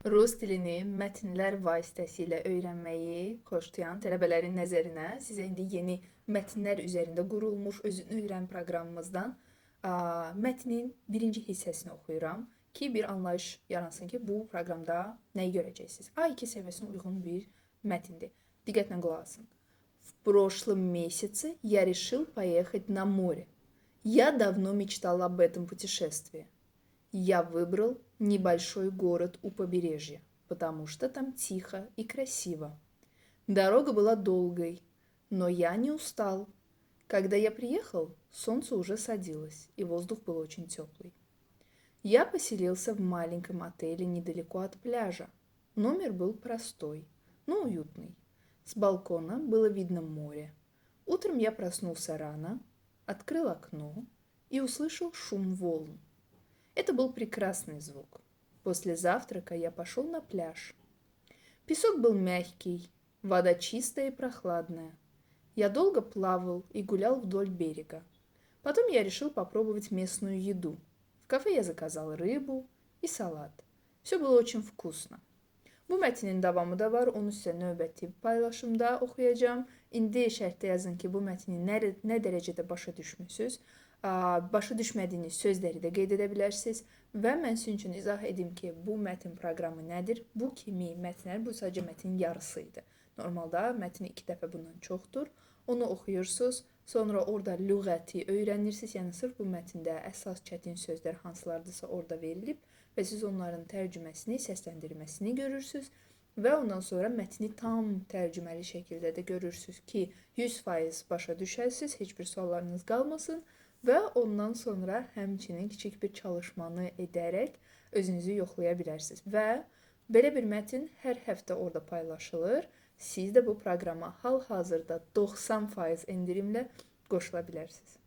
Rus dilini mətnlər vasitəsilə öyrənməyi xoşlayan tələbələrin nəzərinə sizə indi yeni mətnlər üzərində qurulmuş özünü öyrən proqramımızdan mətnin birinci hissəsini oxuyuram ki, bir anlayış yaransın ki, bu proqramda nəyi görəcəksiniz. A2 səviyyəsinə uyğun bir mətindir. Diqqətlə qulaq asın. В прошлом месяце я решил поехать на море. Я давно мечтал об этом путешествии. Я выбрал небольшой город у побережья, потому что там тихо и красиво. Дорога была долгой, но я не устал. Когда я приехал, солнце уже садилось, и воздух был очень теплый. Я поселился в маленьком отеле недалеко от пляжа. Номер был простой, но уютный. С балкона было видно море. Утром я проснулся рано, открыл окно и услышал шум волн. Это был прекрасный звук. После завтрака я пошел на пляж. Песок был мягкий, вода чистая и прохладная. Я долго плавал и гулял вдоль берега. Потом я решил попробовать местную еду. В кафе я заказал rыбу и салат. Все было очень вкусно. Bu mətnin davamı da var, onu sizə növbəti paylaşımda oxuyacağam. İndi şərtdə yazın ki, bu mətni nə dərəcədə başa düşmüsünüz. Başa düşmədiyiniz sözləri də qeyd edə bilərsiniz və mən sizin üçün izah edim ki, bu mətn proqramı nədir? Bu kimi mətnlər, bu sadəcə mətnin yarısı idi. Normalda mətn 2 dəfə bundan çoxdur. Onu oxuyursunuz, sonra orada lüğəti öyrənirsiniz. Yəni sırf bu mətndə əsas çətin sözlər hansılardırsa orada verilib və siz onların tərcüməsini, səsləndirməsini görürsünüz və ondan sonra mətni tam tərcüməli şəkildə də görürsünüz ki, 100% başa düşəsiniz, heç bir suallarınız qalmasın və ondan sonra həmçinin kiçik bir çalışmanı edərək özünüzü yoxlaya bilərsiniz. Və belə bir mətn hər həftə orada paylaşılır. Siz də bu proqrama hal-hazırda 90% endirimlə qoşula bilərsiniz.